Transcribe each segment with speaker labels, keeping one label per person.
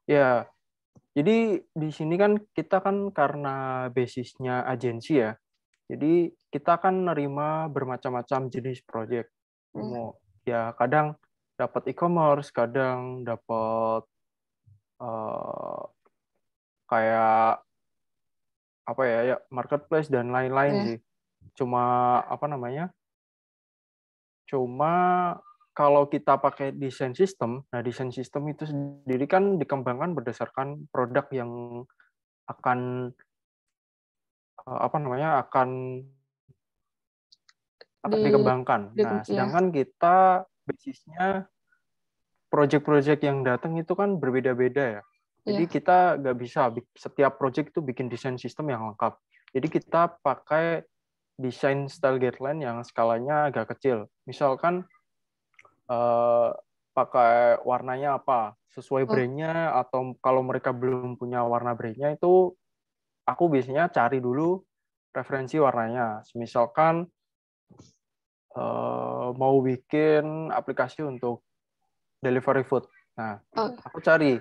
Speaker 1: Ya, jadi di sini kan kita kan karena basisnya agensi ya. Jadi kita kan nerima bermacam-macam jenis project.
Speaker 2: Hmm.
Speaker 1: Ya kadang dapat e-commerce, kadang dapat eh, kayak apa ya, ya marketplace dan lain-lain
Speaker 2: Ya,
Speaker 1: sih. Cuma apa namanya? Cuma kalau kita pakai desain sistem, nah desain sistem itu sendiri kan dikembangkan berdasarkan produk yang akan apa namanya akan
Speaker 2: di,
Speaker 1: dikembangkan. Nah,
Speaker 2: ya,
Speaker 1: sedangkan kita basisnya project-project yang datang itu kan berbeda-beda ya. Jadi
Speaker 2: ya,
Speaker 1: kita nggak bisa setiap project itu bikin desain sistem yang lengkap. Jadi kita pakai desain style guideline yang skalanya agak kecil. Misalkan eh, pakai warnanya apa, sesuai
Speaker 2: oh,
Speaker 1: brandnya, atau kalau mereka belum punya warna brandnya itu aku biasanya cari dulu referensi warnanya. Misalkan mau bikin aplikasi untuk delivery food. Nah,
Speaker 2: oh,
Speaker 1: aku cari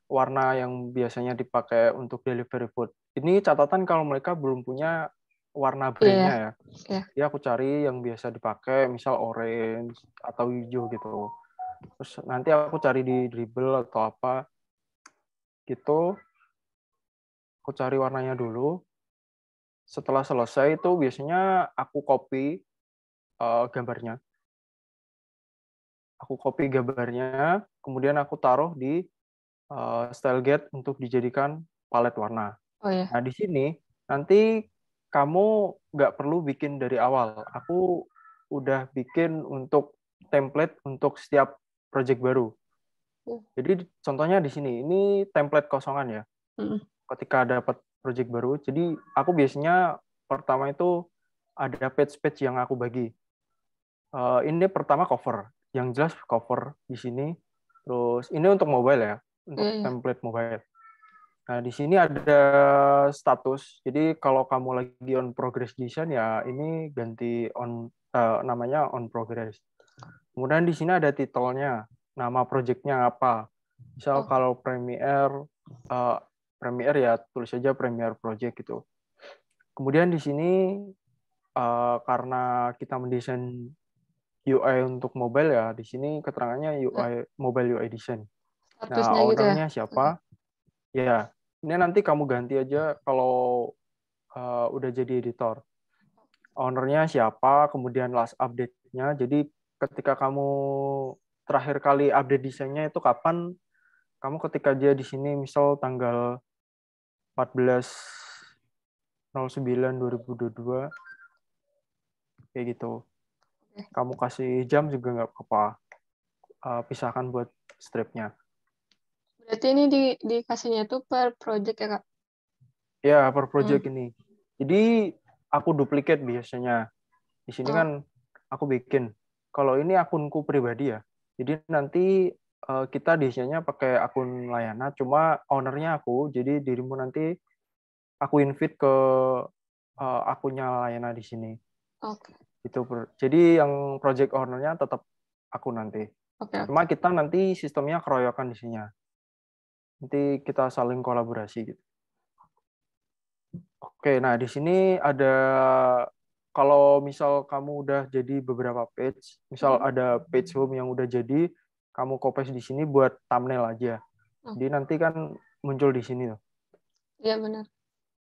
Speaker 1: warna yang biasanya dipakai untuk delivery food. Ini catatan kalau mereka belum punya warna
Speaker 2: iya, ya,
Speaker 1: brandnya ya.
Speaker 2: ya,
Speaker 1: Jadi aku cari yang biasa dipakai, misal orange atau hijau gitu. Terus nanti aku cari di Dribble atau apa gitu. Aku cari warnanya dulu. Setelah selesai itu biasanya aku copy gambarnya. Aku copy gambarnya, kemudian aku taruh di style guide untuk dijadikan palet warna.
Speaker 2: oh ya,
Speaker 1: Nah, di sini nanti kamu nggak perlu bikin dari awal. Aku udah bikin untuk template untuk setiap project baru.
Speaker 2: hmm,
Speaker 1: Jadi contohnya di sini, ini template kosongan ya.
Speaker 2: hmm,
Speaker 1: Ketika dapat project baru, jadi aku biasanya pertama itu ada page-page yang aku bagi. Ini pertama cover, yang jelas cover di sini. Terus ini untuk mobile ya,
Speaker 2: iya,
Speaker 1: untuk
Speaker 2: iya,
Speaker 1: template mobile. Nah, di sini ada status. Jadi kalau kamu lagi on progress design ya ini ganti on namanya on progress. Kemudian di sini ada titelnya, nama projectnya apa. Misal
Speaker 2: oh,
Speaker 1: kalau eh, Premiere ya tulis saja Premiere Project gitu. Kemudian di sini karena kita mendesain UI untuk mobile ya, di sini keterangannya
Speaker 2: ya,
Speaker 1: UI mobile UI design. Nah,
Speaker 2: statusnya gitu ya,
Speaker 1: ownernya
Speaker 2: oke,
Speaker 1: siapa? Ya, ini nanti kamu ganti aja kalau udah jadi editor. Ownernya siapa, kemudian last update-nya. Jadi ketika kamu terakhir kali update desainnya itu kapan, kamu ketika dia di sini misal tanggal 14/09/2022, kayak gitu.
Speaker 2: oke.
Speaker 1: Kamu kasih jam juga nggak apa-apa, pisahkan buat stripnya.
Speaker 2: Berarti ini dikasihnya itu per project ya, Kak?
Speaker 1: Ya, per
Speaker 2: Hmm.
Speaker 1: project ini. Jadi aku duplicate biasanya. Di sini
Speaker 2: Oh,
Speaker 1: kan aku bikin. Kalau ini akunku pribadi ya. Jadi nanti kita desainnya pakai akun layanan, cuma ownernya aku. Jadi dirimu nanti aku invite ke akunnya layanan di sini.
Speaker 2: oke,
Speaker 1: Itu jadi yang project ownernya tetap aku nanti.
Speaker 2: oke, oke.
Speaker 1: Cuma kita nanti sistemnya keroyokan di sini. Nanti kita saling kolaborasi gitu. Oke, nah di sini ada kalau misal kamu udah jadi beberapa page, misal
Speaker 2: Hmm.
Speaker 1: ada page home yang udah jadi, kamu copy di sini buat thumbnail aja.
Speaker 2: Oh,
Speaker 1: Jadi nanti kan muncul di sini tuh.
Speaker 2: iya benar.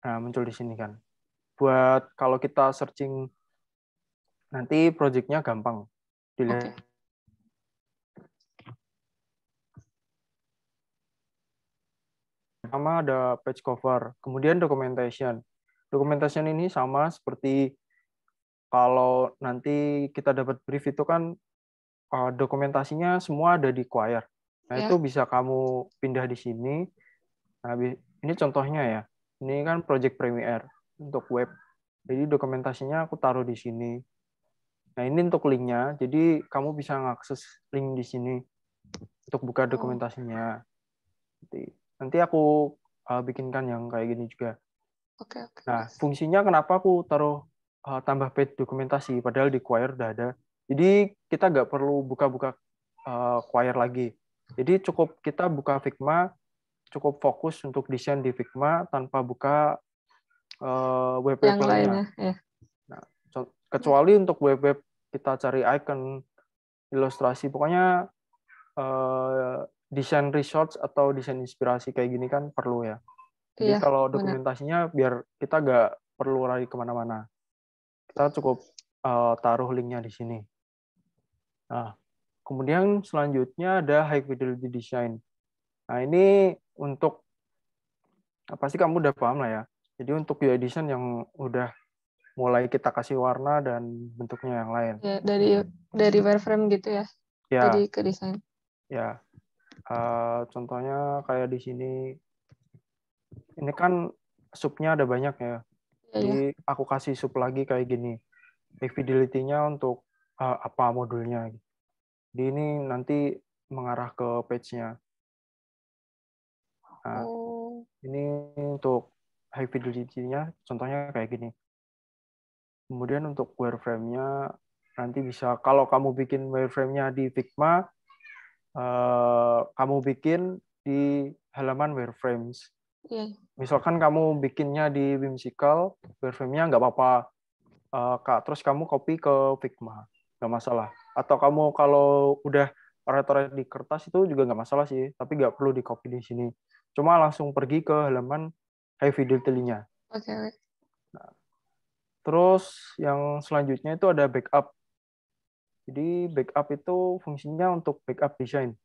Speaker 1: Nah, muncul di sini kan. Buat kalau kita searching nanti projectnya gampang
Speaker 2: Oke,
Speaker 1: dilihat. Pertama ada page cover, kemudian documentation. Documentation ini sama seperti kalau nanti kita dapat brief itu kan dokumentasinya semua ada di Quire. Nah, itu
Speaker 2: ya,
Speaker 1: bisa kamu pindah di sini. Nah, ini contohnya ya. Ini kan Project Premiere untuk web. Jadi dokumentasinya aku taruh di sini. Nah, ini untuk linknya. Jadi kamu bisa mengakses link di sini untuk buka
Speaker 2: oh,
Speaker 1: dokumentasinya. Nanti aku bikinkan yang kayak gini juga.
Speaker 2: oke, oke.
Speaker 1: Nah, fungsinya kenapa aku taruh tambah page dokumentasi, padahal di Quire udah ada. Jadi kita nggak perlu buka-buka Quire lagi. Jadi cukup kita buka Figma, cukup fokus untuk desain di Figma tanpa buka web
Speaker 2: Yang
Speaker 1: lainnya.
Speaker 2: lainnya, ya.
Speaker 1: Nah, kecuali untuk web kita cari icon, ilustrasi, pokoknya desain research atau desain inspirasi kayak gini kan perlu ya. Jadi
Speaker 2: Iya,
Speaker 1: kalau
Speaker 2: benar.
Speaker 1: dokumentasinya biar kita nggak perlu lari kemana-mana. Kita cukup taruh linknya di sini. Nah, kemudian selanjutnya ada high fidelity design. Nah, ini untuk pasti kamu udah paham lah ya. Jadi untuk UI design yang udah mulai kita kasih warna dan bentuknya yang lain.
Speaker 2: Ya, dari wireframe gitu ya.
Speaker 1: Ya,
Speaker 2: Jadi ke desain.
Speaker 1: ya. Contohnya kayak di sini. Ini kan subnya ada banyak ya.
Speaker 2: Iya, ya.
Speaker 1: Jadi aku kasih sub lagi kayak gini. High fidelity-nya untuk apa modulnya. Jadi ini nanti mengarah ke page-nya. Nah,
Speaker 2: Oh,
Speaker 1: ini untuk high fidelity-nya contohnya kayak gini. Kemudian untuk wireframe-nya nanti bisa, kalau kamu bikin wireframe-nya di Figma, kamu bikin di halaman wireframes.
Speaker 2: iya.
Speaker 1: Misalkan kamu bikinnya di Whimsical, wireframe-nya nggak apa-apa, Kak. Terus kamu copy ke Figma, nggak masalah. Atau kamu kalau udah coret-coret di kertas itu juga nggak masalah sih, tapi nggak perlu di copy di sini. Cuma langsung pergi ke halaman high fidelity-nya.
Speaker 2: Oke, oke.
Speaker 1: Terus yang selanjutnya itu ada backup. Jadi backup itu fungsinya untuk backup desain.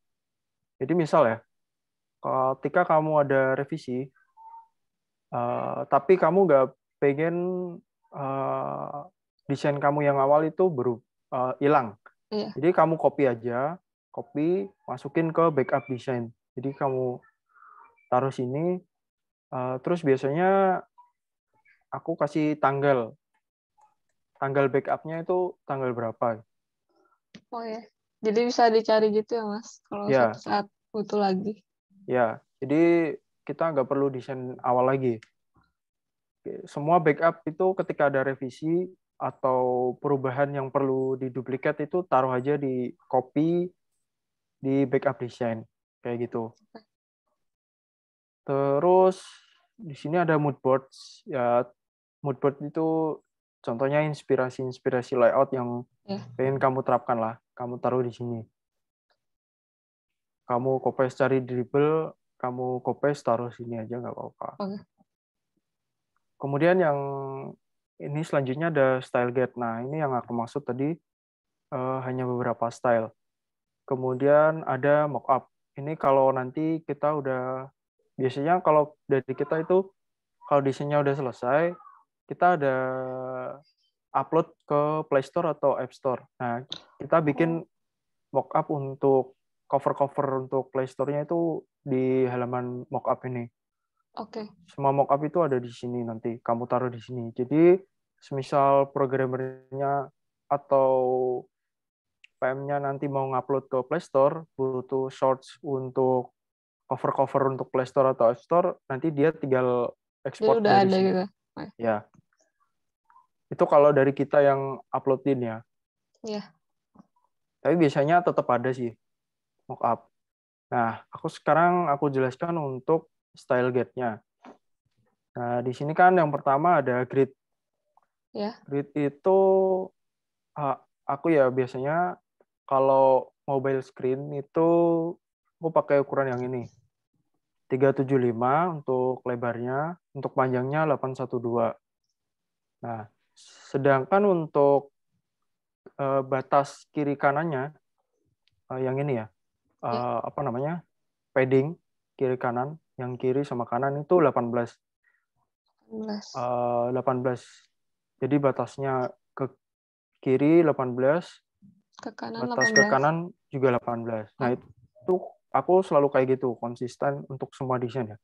Speaker 1: Jadi misal ya, ketika kamu ada revisi, tapi kamu nggak pengen desain kamu yang awal itu hilang.
Speaker 2: Iya.
Speaker 1: Jadi kamu copy aja, copy, masukin ke backup desain. Jadi kamu taruh sini, terus biasanya aku kasih tanggal backupnya itu tanggal berapa.
Speaker 2: Oh ya. Jadi bisa dicari gitu ya, Mas, kalau suatu
Speaker 1: Ya,
Speaker 2: saat butuh lagi.
Speaker 1: ya. Jadi kita nggak perlu desain awal lagi. Semua backup itu ketika ada revisi atau perubahan yang perlu diduplikat itu taruh aja di copy di backup design kayak gitu. Terus di sini ada mood boards. Ya, mood board itu contohnya inspirasi layout yang
Speaker 2: Ya.
Speaker 1: pengen kamu terapkan lah. Kamu taruh di sini. Kamu copy cari dribble, kamu copy taruh sini aja nggak apa-apa.
Speaker 2: Oke.
Speaker 1: Kemudian yang ini selanjutnya ada style guide. Nah, ini yang aku maksud tadi hanya beberapa style. Kemudian ada mockup. Ini kalau nanti kita udah, biasanya kalau dari kita itu, kalau desainnya udah selesai, kita ada upload ke Play Store atau App Store. Nah, kita bikin mockup untuk cover-cover untuk Play Store-nya itu di halaman mockup ini.
Speaker 2: Oke.
Speaker 1: Semua mockup itu ada di sini nanti. Kamu taruh di sini. Jadi, semisal programmernya atau PM-nya nanti mau ngupload ke Play Store, butuh shorts untuk cover-cover untuk Play Store atau App Store, nanti dia tinggal
Speaker 2: Jadi
Speaker 1: export
Speaker 2: udah
Speaker 1: dari
Speaker 2: ada
Speaker 1: sini.
Speaker 2: gitu.
Speaker 1: Ya, itu kalau dari kita yang uploadin ya.
Speaker 2: Iya.
Speaker 1: Tapi biasanya tetap ada sih mockup. Nah, sekarang aku jelaskan untuk style guide-nya. Nah, di sini kan yang pertama ada grid.
Speaker 2: Ya.
Speaker 1: Grid itu aku ya biasanya kalau mobile screen itu aku pakai ukuran yang ini. 375 untuk lebarnya, untuk panjangnya 812. Nah, sedangkan untuk batas kiri kanannya yang ini ya,
Speaker 2: Ya.
Speaker 1: apa namanya? Padding kiri kanan, yang kiri sama kanan itu 18.
Speaker 2: 18.
Speaker 1: 18. Jadi batasnya ke kiri 18,
Speaker 2: Ke kanan
Speaker 1: batas ke
Speaker 2: 18.
Speaker 1: kanan juga 18.
Speaker 2: Oh.
Speaker 1: Nah, itu aku selalu kayak gitu, konsisten untuk semua desain ya.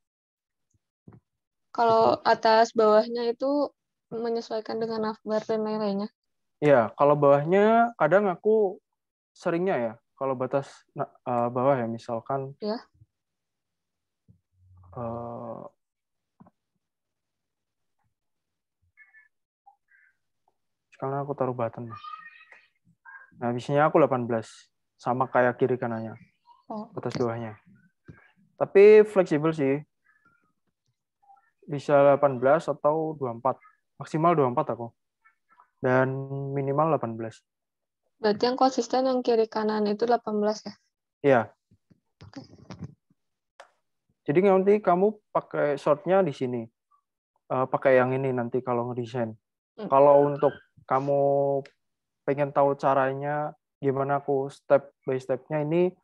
Speaker 2: Kalau atas bawahnya itu menyesuaikan dengan navbar dan lain-lainnya.
Speaker 1: Ya, kalau bawahnya kadang aku seringnya ya, kalau batas bawah ya, misalkan
Speaker 2: Ya.
Speaker 1: sekarang aku taruh button. Nah, biasanya aku 18, sama kayak kiri kanannya,
Speaker 2: Oh.
Speaker 1: batas bawahnya. Tapi fleksibel sih. Bisa 18 atau 24. Maksimal 24 aku. Dan minimal 18.
Speaker 2: Berarti yang konsisten yang kiri kanan itu 18 ya?
Speaker 1: Iya. Jadi nanti kamu pakai shortnya di sini. Pakai yang ini nanti kalau ngedesain. Kalau untuk kamu pengen tahu caranya gimana aku step by stepnya ini,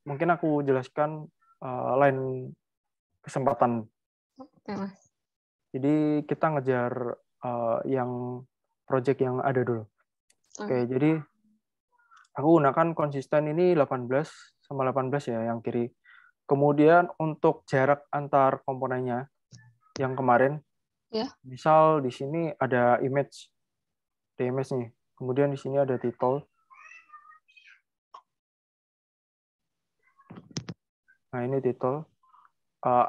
Speaker 1: mungkin aku jelaskan lain kesempatan.
Speaker 2: Oke, Mas.
Speaker 1: Jadi kita ngejar yang project yang ada dulu. Oke, jadi aku gunakan konsisten ini 18 sama 18 ya yang kiri. Kemudian untuk jarak antar komponennya yang kemarin,
Speaker 2: Ya.
Speaker 1: misal di sini ada image nih. Kemudian di sini ada title. Nah, ini title.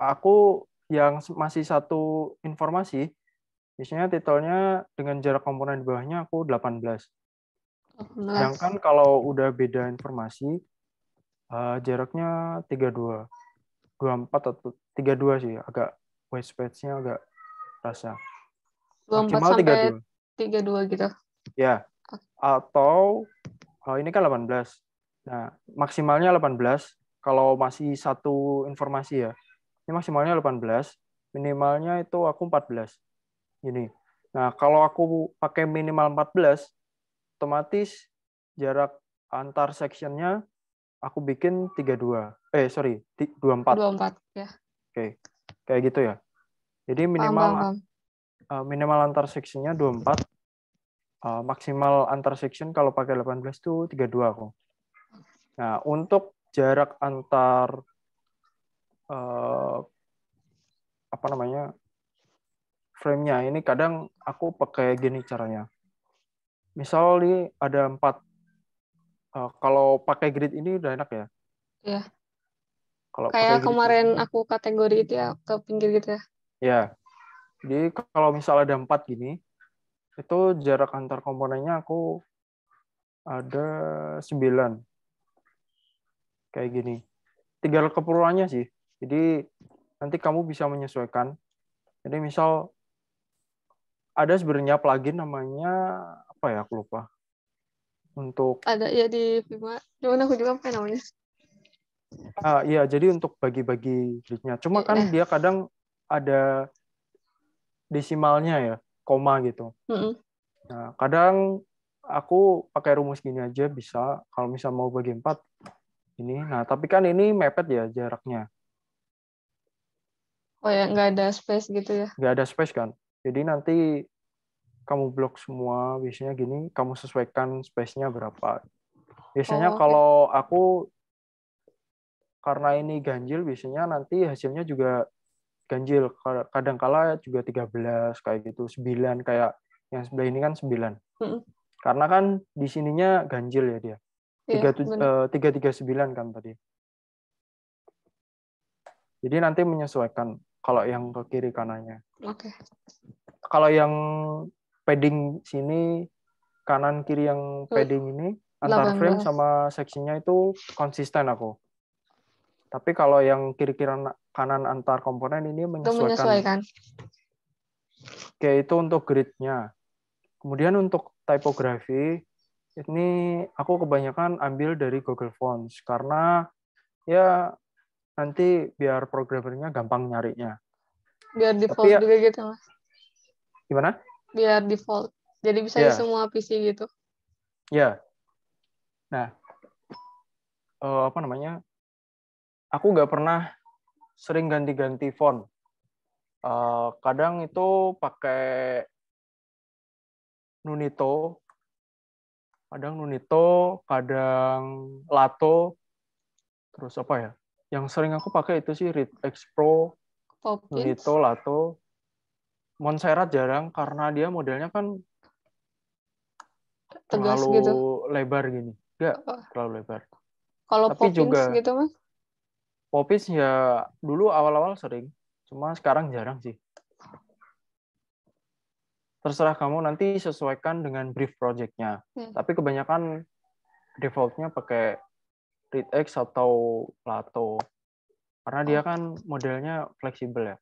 Speaker 1: Aku yang masih satu informasi, biasanya titelnya dengan jarak komponen di bawahnya aku 18.
Speaker 2: 18.
Speaker 1: Sedangkan kalau udah beda informasi, jaraknya 32. 24 atau 32 sih, agak white space-nya agak rasa.
Speaker 2: 24
Speaker 1: Maksimal
Speaker 2: sampai
Speaker 1: 32.
Speaker 2: 32 gitu.
Speaker 1: Ya. Atau ini kan 18. Nah, maksimalnya 18 kalau masih satu informasi ya. Ini maksimalnya 18, minimalnya itu aku 14. Ini. Nah, kalau aku pakai minimal 14, otomatis jarak antar sectionnya aku bikin 32. 24.
Speaker 2: 24 ya.
Speaker 1: Oke. Kayak gitu ya. Jadi
Speaker 2: Paham.
Speaker 1: minimal antar sectionnya 24. Maksimal antar section kalau pakai 18 itu 32 aku. Nah, untuk jarak antar frame-nya ini kadang aku pakai gini caranya. Misal nih ada 4. Kalau pakai grid ini udah enak ya.
Speaker 2: Iya.
Speaker 1: Kalau pakai
Speaker 2: Kayak
Speaker 1: grid
Speaker 2: kemarin
Speaker 1: ini,
Speaker 2: aku kategori itu ya ke pinggir gitu ya.
Speaker 1: ya. Jadi kalau misal ada 4 gini, itu jarak antar komponennya aku ada 9. Kayak gini. Tinggal keperluannya sih. Jadi nanti kamu bisa menyesuaikan. Jadi misal ada sebenarnya plugin namanya apa ya, aku lupa. Untuk
Speaker 2: Ada ya di Figma. Cuman aku juga apa namanya.
Speaker 1: iya, jadi untuk bagi-bagi gridnya. Cuma kan dia kadang ada desimalnya ya, koma gitu. Nah, kadang aku pakai rumus gini aja bisa. Kalau misal mau bagi 4 ini. Nah, tapi kan ini mepet ya jaraknya.
Speaker 2: Oh ya, nggak ada space gitu ya.
Speaker 1: Nggak ada space kan. Jadi nanti kamu blok semua, biasanya gini, kamu sesuaikan space-nya berapa. Biasanya kalau aku, karena ini ganjil, biasanya nanti hasilnya juga ganjil. Kadang-kala juga 13, kayak gitu. 9, kayak yang sebelah ini kan 9. Karena kan di sininya ganjil ya dia. 339 kan tadi. Jadi nanti menyesuaikan kalau yang ke kiri kanannya.
Speaker 2: Oke.
Speaker 1: Kalau yang padding sini, kanan kiri yang padding ini, antar frame
Speaker 2: 18.
Speaker 1: sama seksinya itu konsisten aku. Tapi kalau yang kiri kanan antar komponen ini
Speaker 2: Itu
Speaker 1: menyesuaikan.
Speaker 2: menyesuaikan.
Speaker 1: Oke, itu untuk grid-nya. Kemudian untuk typography, ini aku kebanyakan ambil dari Google Fonts. Karena ya nanti biar programmernya gampang nyarinya.
Speaker 2: Biar default
Speaker 1: ya,
Speaker 2: juga gitu, Mas.
Speaker 1: Gimana?
Speaker 2: Biar default. Jadi bisa di semua PC gitu.
Speaker 1: Ya. Nah, apa namanya? Aku nggak pernah sering ganti-ganti font. Kadang itu pakai Nunito, kadang Lato, terus apa ya? Yang sering aku pakai itu sih ReadX Pro, Nunito, Lato. Montserrat jarang karena dia modelnya kan
Speaker 2: Tegas
Speaker 1: terlalu
Speaker 2: gitu.
Speaker 1: lebar gini. Enggak terlalu lebar.
Speaker 2: Kalau
Speaker 1: Tapi
Speaker 2: Poppins
Speaker 1: juga
Speaker 2: gitu, Mas?
Speaker 1: Poppins ya dulu awal-awal sering, cuma sekarang jarang sih. Terserah kamu, nanti sesuaikan dengan brief project-nya. Tapi kebanyakan default-nya pakai ReadX atau Lato. Karena dia kan modelnya fleksibel ya.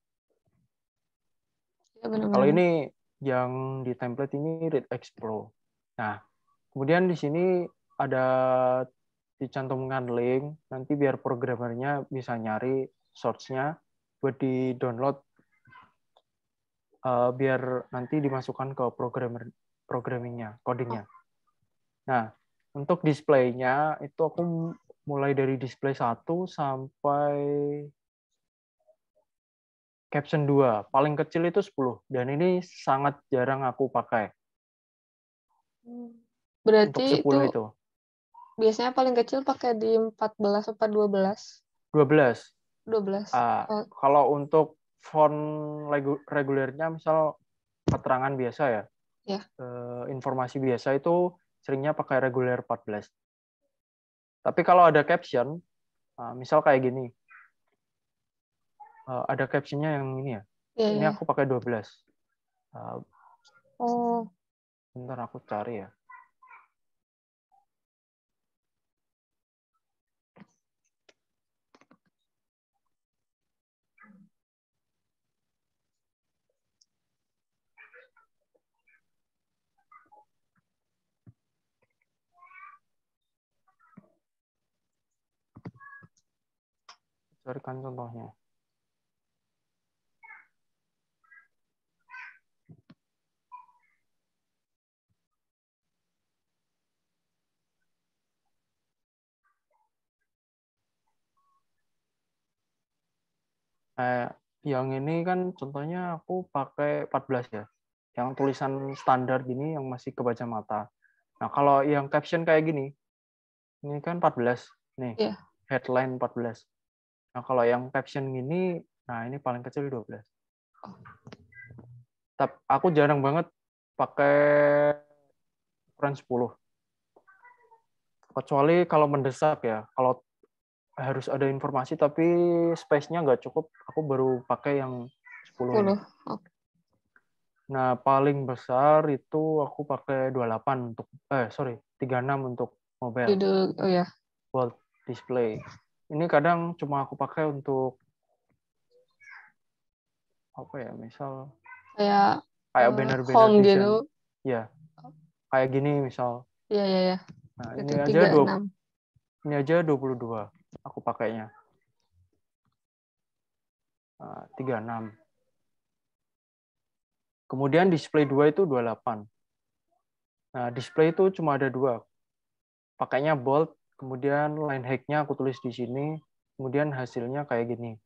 Speaker 2: Ya, benar-benar.
Speaker 1: Kalau ini yang di template ini Read Explore. Nah, kemudian di sini ada dicantumkan link, nanti biar programmernya bisa nyari source-nya buat di-download, biar nanti dimasukkan ke programmingnya, codingnya. Nah, untuk display-nya itu aku mulai dari display 1 sampai caption 2. Paling kecil itu 10. Dan ini sangat jarang aku pakai. Untuk
Speaker 2: Berarti
Speaker 1: 10
Speaker 2: itu
Speaker 1: itu.
Speaker 2: biasanya paling kecil pakai di 14 atau 12?
Speaker 1: 12.
Speaker 2: 12.
Speaker 1: Kalau untuk font regulernya, misal keterangan biasa ya,
Speaker 2: Ya.
Speaker 1: informasi biasa itu seringnya pakai reguler 14. Tapi kalau ada caption, misal kayak gini, ada captionnya yang ini ya,
Speaker 2: Ya,
Speaker 1: ini
Speaker 2: ya.
Speaker 1: aku pakai 12.
Speaker 2: Oh,
Speaker 1: Bentar aku cari ya. Carikan contohnya. Yang ini kan contohnya aku pakai 14 ya. Yang tulisan standar gini yang masih kebaca mata. Nah, kalau yang caption kayak gini, ini kan 14 nih.
Speaker 2: ya.
Speaker 1: Headline 14. Nah, kalau yang caption gini, nah ini paling kecil 12. Tapi aku jarang banget pakai ukuran 10. Kecuali kalau mendesak ya. Kalau harus ada informasi tapi space-nya nggak cukup, aku baru pakai yang 10 ini.
Speaker 2: 10. Oh.
Speaker 1: Nah, paling besar itu aku pakai 28 untuk 36 untuk mobile.
Speaker 2: Oh ya.
Speaker 1: Bold display. Ini kadang cuma aku pakai untuk apa ya? Misal
Speaker 2: Kayak
Speaker 1: banner-banner
Speaker 2: home
Speaker 1: desain.
Speaker 2: gitu.
Speaker 1: Ya. Kayak gini misal.
Speaker 2: Iya, iya, iya.
Speaker 1: Nah,
Speaker 2: Itu
Speaker 1: ini aja 22 aku pakainya. 36. Kemudian display 2 itu 28. Nah, display itu cuma ada 2. Pakainya bold, kemudian line height-nya aku tulis di sini, kemudian hasilnya kayak gini.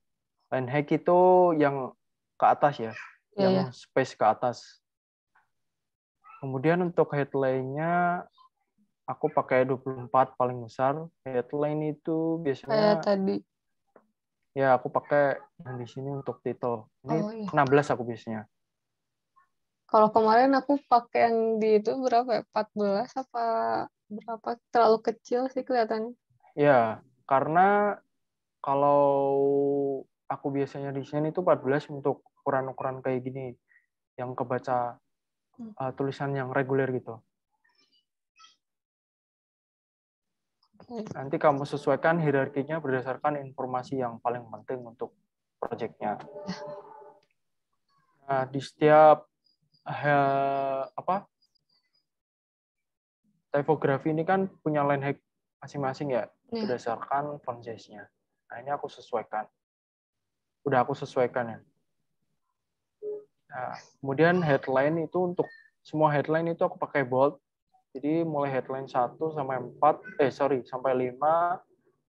Speaker 1: Line height itu yang ke atas ya,
Speaker 2: Iya,
Speaker 1: yang
Speaker 2: ya.
Speaker 1: space ke atas. Kemudian untuk headline-nya aku pakai 24 paling besar. Headline itu
Speaker 2: Kayak
Speaker 1: biasanya
Speaker 2: tadi.
Speaker 1: ya aku pakai yang di sini untuk title. Ini
Speaker 2: Oh iya.
Speaker 1: 16 aku biasanya.
Speaker 2: Kalau kemarin aku pakai yang di itu berapa ya? 14 apa berapa? Terlalu kecil sih kelihatannya.
Speaker 1: Ya, karena kalau aku biasanya desain itu 14 untuk ukuran-ukuran kayak gini, yang kebaca tulisan yang reguler gitu. Nanti kamu sesuaikan hierarkinya berdasarkan informasi yang paling penting untuk proyeknya. Nah, di setiap typography ini kan punya line height masing-masing ya, berdasarkan font size-nya. Nah, ini aku sesuaikan. Udah aku sesuaikan ya. Nah, kemudian headline itu untuk semua headline itu aku pakai bold. Jadi mulai headline 1 sampai 4, sampai 5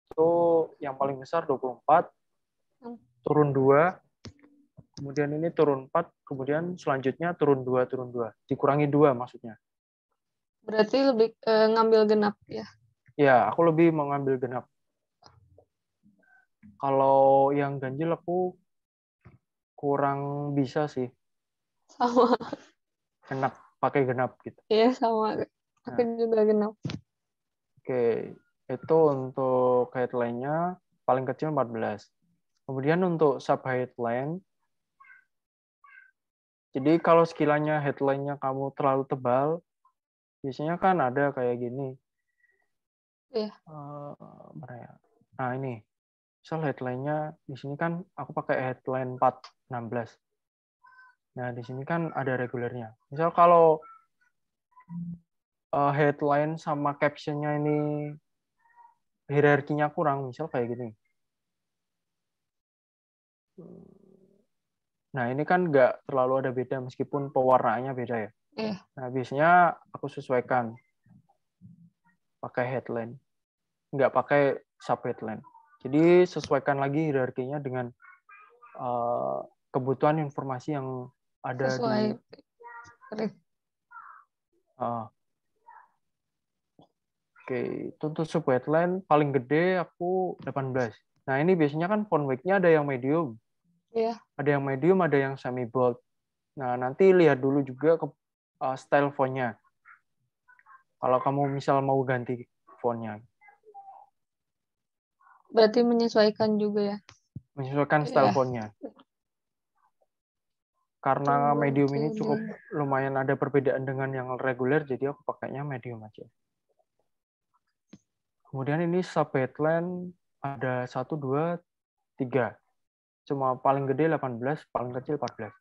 Speaker 1: itu yang paling besar 24, turun 2, kemudian ini turun 4, kemudian selanjutnya turun 2, dikurangi 2 maksudnya.
Speaker 2: Berarti lebih ngambil genap ya?
Speaker 1: Ya, aku lebih mengambil genap. Kalau yang ganjil aku kurang bisa sih.
Speaker 2: Sama.
Speaker 1: Pakai genap gitu.
Speaker 2: Iya, sama. Aku juga genap.
Speaker 1: Oke, itu untuk headline-nya paling kecil 14. Kemudian untuk sub headline, jadi kalau sekiranya headline-nya kamu terlalu tebal, biasanya kan ada kayak gini.
Speaker 2: Iya.
Speaker 1: Nah, ini. Misal headline-nya di sini kan aku pakai headline 416. Nah, di sini kan ada regulernya. Misal kalau headline sama caption-nya ini hierarkinya kurang, misal kayak gini. Nah, ini kan nggak terlalu ada beda meskipun pewarnaannya beda ya.
Speaker 2: Iya.
Speaker 1: Nah, biasanya aku sesuaikan pakai headline, nggak pakai subheadline. Jadi sesuaikan lagi hierarkinya dengan kebutuhan informasi yang ada
Speaker 2: Sesuai.
Speaker 1: Oke, itu untuk subheadline paling gede aku 18. Nah, ini biasanya kan font weight-nya ada yang medium,
Speaker 2: Iya.
Speaker 1: ada yang semi bold. Nah, nanti lihat dulu juga ke style font-nya. Kalau kamu misal mau ganti font-nya,
Speaker 2: Berarti menyesuaikan juga ya.
Speaker 1: menyesuaikan style
Speaker 2: Iya.
Speaker 1: font-nya. Karena medium ini cukup lumayan ada perbedaan dengan yang reguler, jadi aku pakainya medium aja. Kemudian ini subheadline ada 1, 2, 3. Cuma paling gede 18, paling kecil 14.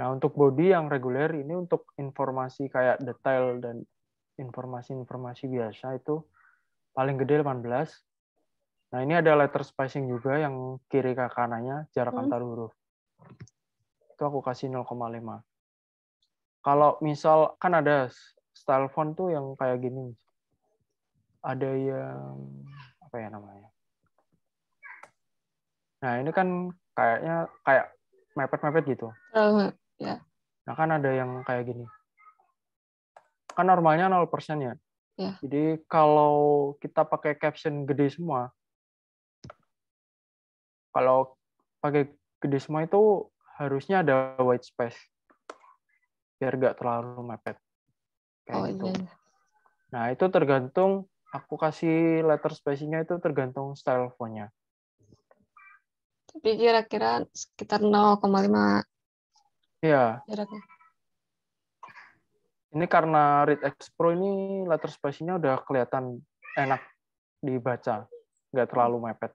Speaker 1: Nah, untuk body yang reguler ini untuk informasi kayak detail dan informasi-informasi biasa itu paling gede 18. Nah, ini ada letter spacing juga yang kiri ke kanannya jarak antar huruf. Itu aku kasih 0,5. Kalau misal kan ada style font tuh yang kayak gini. Ada yang apa ya namanya? Nah, ini kan kayaknya kayak mepet-mepet gitu.
Speaker 2: Ya.
Speaker 1: Nah, kan ada yang kayak gini. Kan normalnya 0% ya.
Speaker 2: Ya.
Speaker 1: Jadi kalau kita pakai caption gede semua, kalau pakai gede semua itu harusnya ada white space biar nggak terlalu mepet kayak gitu.
Speaker 2: Iya.
Speaker 1: Nah, itu tergantung aku kasih letter spacing-nya itu tergantung style font-nya.
Speaker 2: Tapi kira-kira sekitar 0,5
Speaker 1: Iya.
Speaker 2: jaraknya.
Speaker 1: Ini karena Read X Pro ini letter spacing-nya udah kelihatan enak dibaca, nggak terlalu mepet.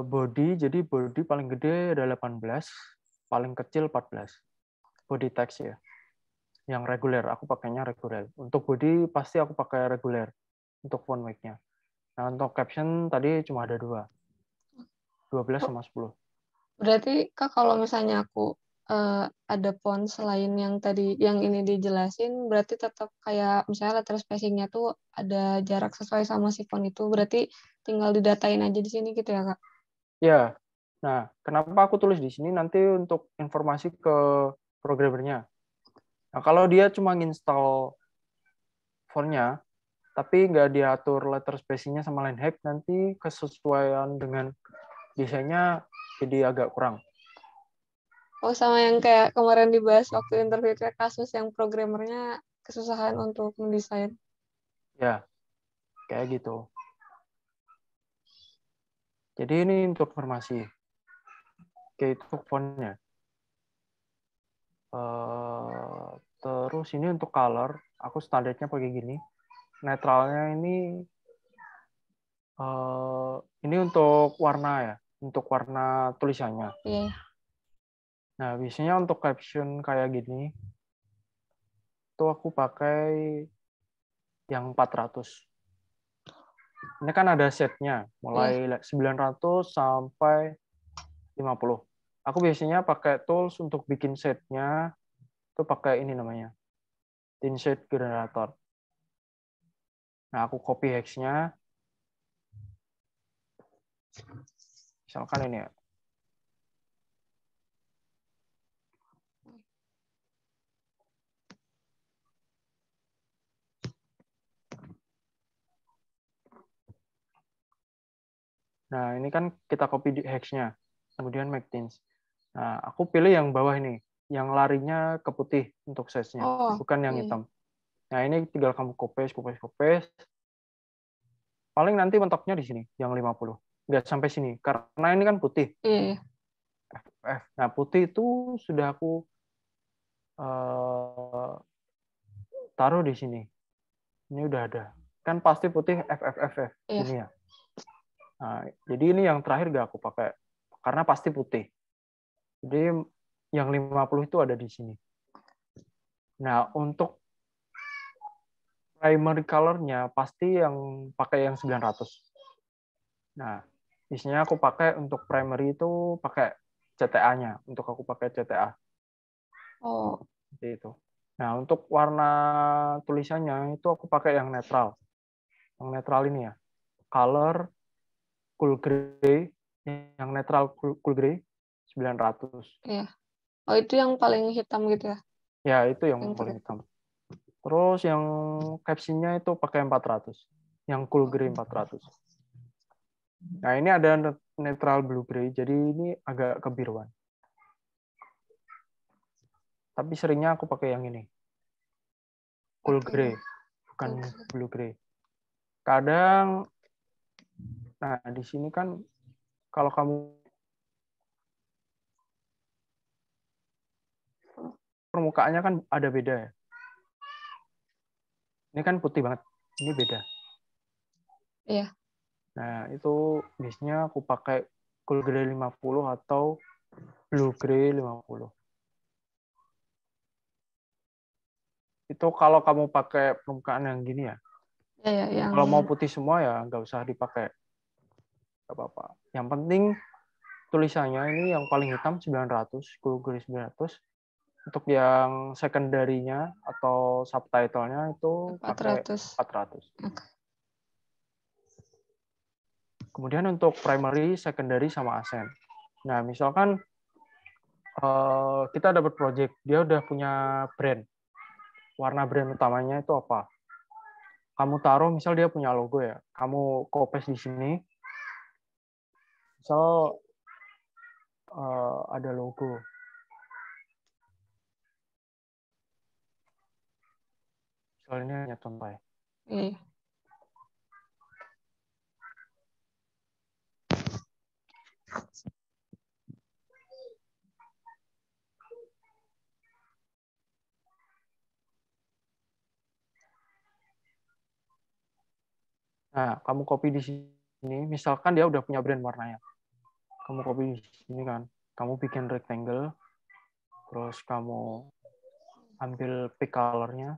Speaker 1: Body, jadi body paling gede ada 18, paling kecil 14. Body text ya. Yang reguler, aku pakainya reguler. Untuk body pasti aku pakai reguler untuk font weight-nya. Nah, untuk caption tadi cuma ada 2. 12 sama 10.
Speaker 2: Berarti Kak kalau misalnya aku ada font selain yang tadi yang ini dijelasin, berarti tetap kayak misalnya letter spacing-nya tuh ada jarak sesuai sama si font itu, berarti tinggal didatain aja di sini gitu ya Kak?
Speaker 1: Ya. Nah, kenapa aku tulis di sini nanti untuk informasi ke programmernya. Nah, kalau dia cuma install font-nya, tapi nggak diatur letter spacing-nya sama line height, nanti kesesuaian dengan desainnya jadi agak kurang.
Speaker 2: Oh, sama yang kayak kemarin dibahas waktu interview kasus yang programmernya kesusahan untuk mendesain.
Speaker 1: Ya, kayak gitu. Jadi ini untuk informasi. Oke, itu font-nya. Terus ini untuk color, aku standarnya pakai gini. Netralnya ini untuk warna ya, untuk warna tulisannya.
Speaker 2: Iya.
Speaker 1: Nah, biasanya untuk caption kayak gini, itu aku pakai yang 400. Ini kan ada setnya, mulai 900 sampai 50. Aku biasanya pakai tools untuk bikin setnya, itu pakai ini namanya, thin set generator. Nah, aku copy hex-nya, misalkan ini ya. Nah, ini kan kita copy di hex-nya, kemudian make thins. Nah, aku pilih yang bawah ini, yang larinya ke putih untuk size-nya, bukan yang hitam. Nah, ini tinggal kamu copy. Paling nanti mentoknya di sini, yang 50. Nggak sampai sini, karena ini kan putih.
Speaker 2: Iya.
Speaker 1: FF. Nah, putih itu sudah aku taruh di sini. Ini udah ada. kan pasti putih FFFF
Speaker 2: Iya.
Speaker 1: ini ya. Nah, jadi ini yang terakhir gak aku pakai karena pasti putih. Jadi yang 50 itu ada di sini. Nah, untuk primary color-nya pasti yang pakai yang 900. Nah, biasanya aku pakai untuk primary itu pakai CTA-nya. Untuk aku pakai CTA.
Speaker 2: Oh,
Speaker 1: Seperti itu. Nah, untuk warna tulisannya itu aku pakai yang netral. Yang netral ini ya. Color cool gray, yang netral cool gray 900.
Speaker 2: iya. Oh, itu yang paling hitam gitu ya?
Speaker 1: Ya, itu yang
Speaker 2: Yang
Speaker 1: paling
Speaker 2: terlihat.
Speaker 1: hitam. Terus yang captionnya itu pakai 400. Yang cool gray 400. Nah, ini ada netral blue gray, jadi ini agak kebiruan. Tapi seringnya aku pakai yang ini. Cool
Speaker 2: Oke.
Speaker 1: gray, bukan
Speaker 2: Oke.
Speaker 1: blue gray. Kadang, nah di sini kan kalau kamu permukaannya kan ada beda ya. Ini kan putih banget, ini beda.
Speaker 2: Iya.
Speaker 1: Nah, itu biasanya aku pakai cool gray 50 atau blue gray 50. Itu kalau kamu pakai permukaan yang gini ya.
Speaker 2: Iya, ya, yang
Speaker 1: Kalau mau putih semua ya nggak usah dipakai. Nggak apa-apa. Yang penting tulisannya ini yang paling hitam 900, cool gray 900. Untuk yang secondary-nya atau subtitle-nya itu pakai
Speaker 2: 400.
Speaker 1: 400.
Speaker 2: Oke.
Speaker 1: Kemudian untuk primary, secondary, sama accent. Nah, misalkan kita dapat project, dia udah punya brand. Warna brand utamanya itu apa? Kamu taruh, misal dia punya logo ya. Kamu copy di sini. Misal ada logo. Misalnya hanya contoh ya.
Speaker 2: Iya.
Speaker 1: Nah, kamu copy di sini. Misalkan dia udah punya brand warnanya. Kamu copy di sini kan. Kamu bikin rectangle. Terus kamu ambil pick color-nya.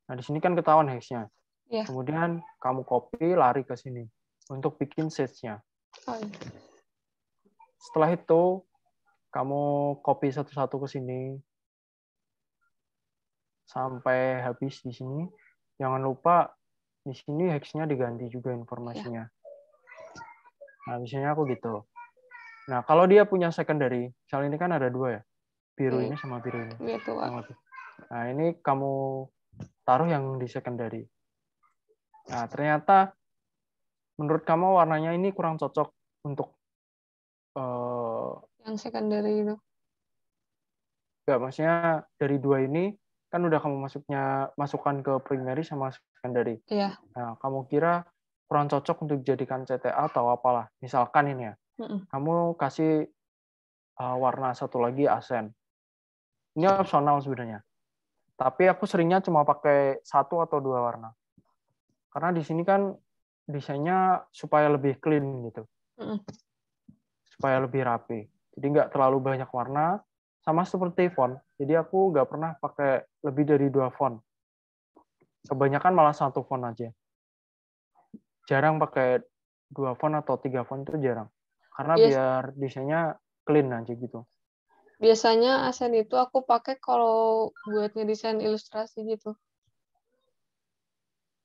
Speaker 1: Nah, di sini kan ketahuan hexnya.
Speaker 2: Iya.
Speaker 1: Kemudian kamu copy, lari ke sini untuk bikin shades-nya.
Speaker 2: Oh, iya.
Speaker 1: Setelah itu, kamu copy satu-satu ke sini sampai habis di sini. Jangan lupa di sini hexnya diganti juga
Speaker 2: Iya.
Speaker 1: informasinya. Nah, biasanya aku gitu. Nah, kalau dia punya secondary, misalnya ini kan ada dua ya, biru
Speaker 2: Iya.
Speaker 1: ini sama biru ini.
Speaker 2: Gitu, Kak.
Speaker 1: Nah, ini kamu taruh yang di secondary. Nah, ternyata menurut kamu warnanya ini kurang cocok untuk
Speaker 2: Yang secondary itu.
Speaker 1: enggak, maksudnya dari dua ini kan udah kamu masukkan ke primary sama secondary.
Speaker 2: Iya.
Speaker 1: Nah, kamu kira kurang cocok untuk dijadikan CTA atau apalah. Misalkan ini ya, kamu kasih warna satu lagi aksen. Ini opsional sebenarnya. Tapi aku seringnya cuma pakai satu atau dua warna. Karena di sini kan desainnya supaya lebih clean gitu. Supaya lebih rapi. Jadi nggak terlalu banyak warna. Sama seperti font. Jadi aku nggak pernah pakai lebih dari 2 font. Kebanyakan malah satu font aja. Jarang pakai 2 font atau 3 font itu jarang. Karena
Speaker 2: Bias
Speaker 1: biar desainnya clean aja gitu.
Speaker 2: Biasanya Asen itu aku pakai kalau buat ngedesain ilustrasi gitu.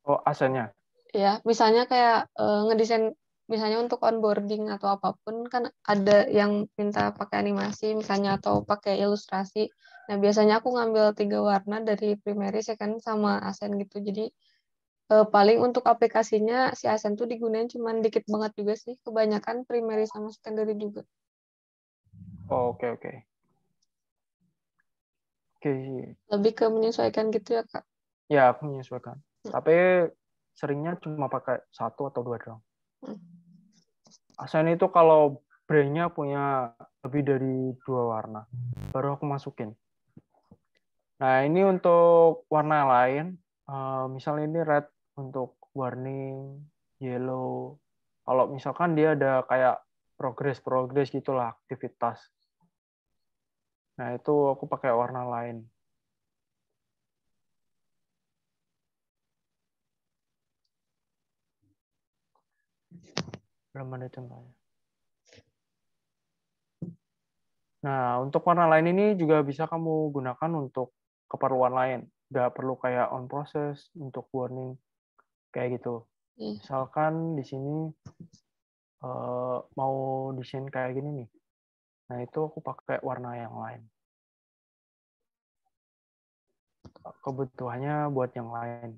Speaker 1: Oh, asennya.
Speaker 2: Ya, misalnya kayak ngedesain misalnya untuk onboarding atau apapun kan ada yang minta pakai animasi misalnya atau pakai ilustrasi. Nah, biasanya aku ngambil 3 warna dari primary, second sama Asen gitu. Jadi paling untuk aplikasinya si Asen tuh digunain cuman dikit banget juga sih. Kebanyakan primary sama secondary juga.
Speaker 1: Oh, oke, oke. Oke,
Speaker 2: Lebih ke menyesuaikan gitu ya, Kak.
Speaker 1: ya aku menyesuaikan. Tapi seringnya cuma pakai satu atau dua doang. Asen itu kalau brandnya punya lebih dari 2 warna, baru aku masukin. Nah, ini untuk warna lain, misalnya ini red untuk warning, yellow. Kalau misalkan dia ada kayak progres gitulah aktivitas. Nah, itu aku pakai warna lain. Belum ada contohnya. Nah, untuk warna lain ini juga bisa kamu gunakan untuk keperluan lain. Nggak perlu kayak on process untuk warning kayak gitu. Misalkan di sini mau desain kayak gini nih. Nah, itu aku pakai warna yang lain. Kebutuhannya buat yang lain.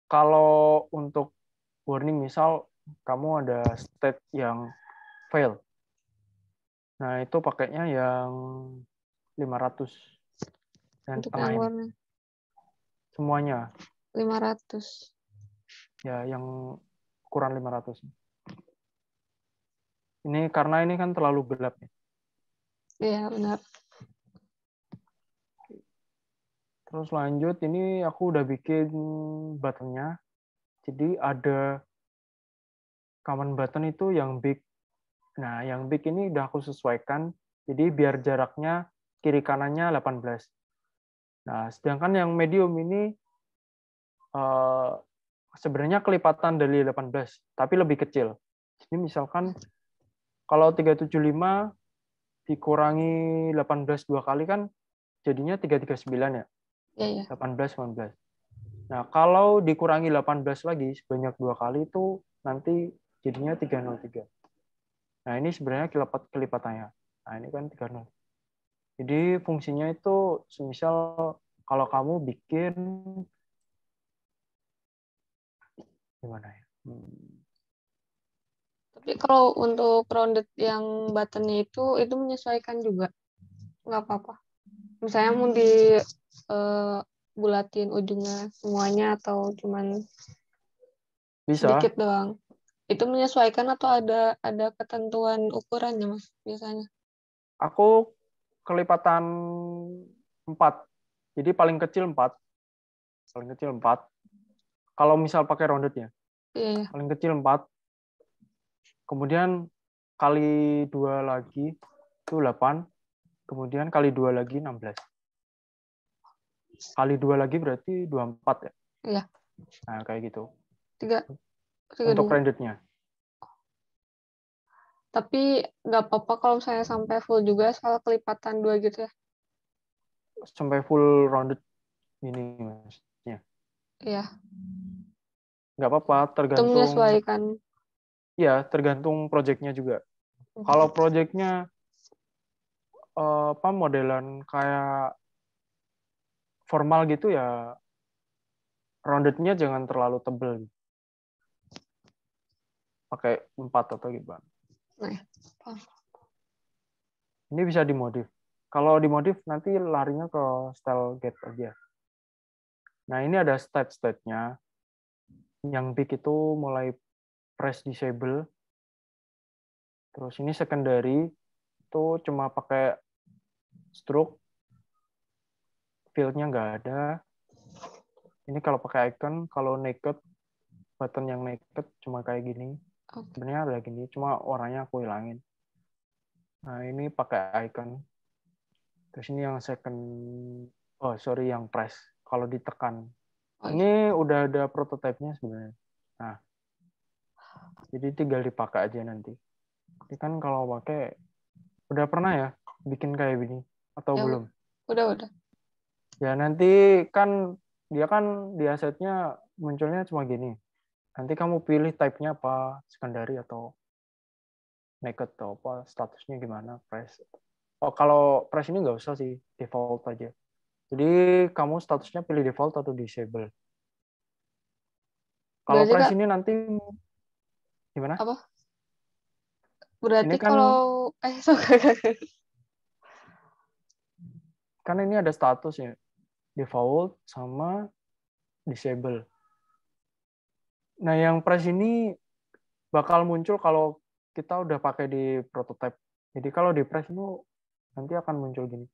Speaker 1: Kalau untuk warning, misal kamu ada state yang fail. Nah, itu pakainya yang 500. Dan
Speaker 2: Untuk
Speaker 1: tengah
Speaker 2: yang
Speaker 1: ini.
Speaker 2: warna
Speaker 1: Semuanya.
Speaker 2: 500.
Speaker 1: Ya, yang ukuran 500. Ini karena ini kan terlalu gelap ya.
Speaker 2: Iya, benar.
Speaker 1: Terus lanjut, ini aku udah bikin buttonnya. Jadi ada command button itu yang big. Nah, yang big ini udah aku sesuaikan. Jadi biar jaraknya kiri kanannya 18. Nah, sedangkan yang medium ini sebenarnya kelipatan dari 18, tapi lebih kecil. Jadi misalkan kalau 375 dikurangi 18 dua kali kan jadinya 339 ya.
Speaker 2: Iya.
Speaker 1: 18, 19. Nah, kalau dikurangi 18 lagi sebanyak dua kali itu nanti jadinya 303. Nah, ini sebenarnya kelipatannya. Nah, ini kan 30. Jadi fungsinya itu semisal kalau kamu bikin gimana ya?
Speaker 2: Tapi kalau untuk rounded yang buttonnya itu menyesuaikan juga, nggak apa-apa. Misalnya mau di bulatin ujungnya semuanya atau cuman
Speaker 1: Bisa.
Speaker 2: sedikit doang. Itu menyesuaikan atau ada ketentuan ukurannya, Mas, biasanya?
Speaker 1: Aku kelipatan 4. Jadi paling kecil 4. Paling kecil 4. Kalau misal pakai roundednya.
Speaker 2: Iya.
Speaker 1: Paling kecil 4. Kemudian kali 2 lagi itu 8. Kemudian kali 2 lagi 16. Kali 2 lagi berarti 24 ya?
Speaker 2: Iya.
Speaker 1: Nah, kayak gitu.
Speaker 2: 3
Speaker 1: Untuk
Speaker 2: 32.
Speaker 1: roundednya.
Speaker 2: Tapi nggak apa-apa kalau saya sampai full juga soal kelipatan 2 gitu ya?
Speaker 1: Sampai full rounded ini maksudnya.
Speaker 2: Iya.
Speaker 1: Nggak apa-apa,
Speaker 2: Itu
Speaker 1: tergantung
Speaker 2: menyesuaikan.
Speaker 1: ya, tergantung projectnya juga. Kalau projectnya apa modelan kayak formal gitu ya, roundednya jangan terlalu tebel. Pakai 4 atau gimana.
Speaker 2: Nah,
Speaker 1: Ini bisa dimodif. Kalau dimodif nanti larinya ke style gate aja. Nah, ini ada state-nya. Yang big itu mulai press disable. Terus ini secondary itu cuma pakai stroke. Field-nya nggak ada. Ini kalau pakai icon, kalau naked, button yang naked cuma kayak gini. Sebenarnya ada gini, cuma warnanya aku hilangin. Nah, ini pakai icon. Terus ini yang second, yang press. Kalau ditekan. Ini udah ada prototipenya sebenarnya. Nah, jadi tinggal dipakai aja nanti. Ini kan kalau pakai, udah pernah ya bikin kayak gini? Atau
Speaker 2: ya,
Speaker 1: belum?
Speaker 2: udah.
Speaker 1: Ya nanti kan, dia kan di asetnya munculnya cuma gini. Nanti kamu pilih type-nya apa, secondary atau naked atau apa, statusnya gimana, press. Oh, kalau press ini nggak usah sih, default aja. Jadi kamu statusnya pilih default atau disable. Kalau
Speaker 2: Berarti
Speaker 1: press
Speaker 2: Kak,
Speaker 1: ini nanti gimana?
Speaker 2: apa?
Speaker 1: Ini
Speaker 2: Berarti
Speaker 1: kan
Speaker 2: kalau
Speaker 1: kan ini ada status ya, default sama disable. Nah, yang press ini bakal muncul kalau kita udah pakai di prototype. Jadi kalau di press itu nanti akan muncul gini.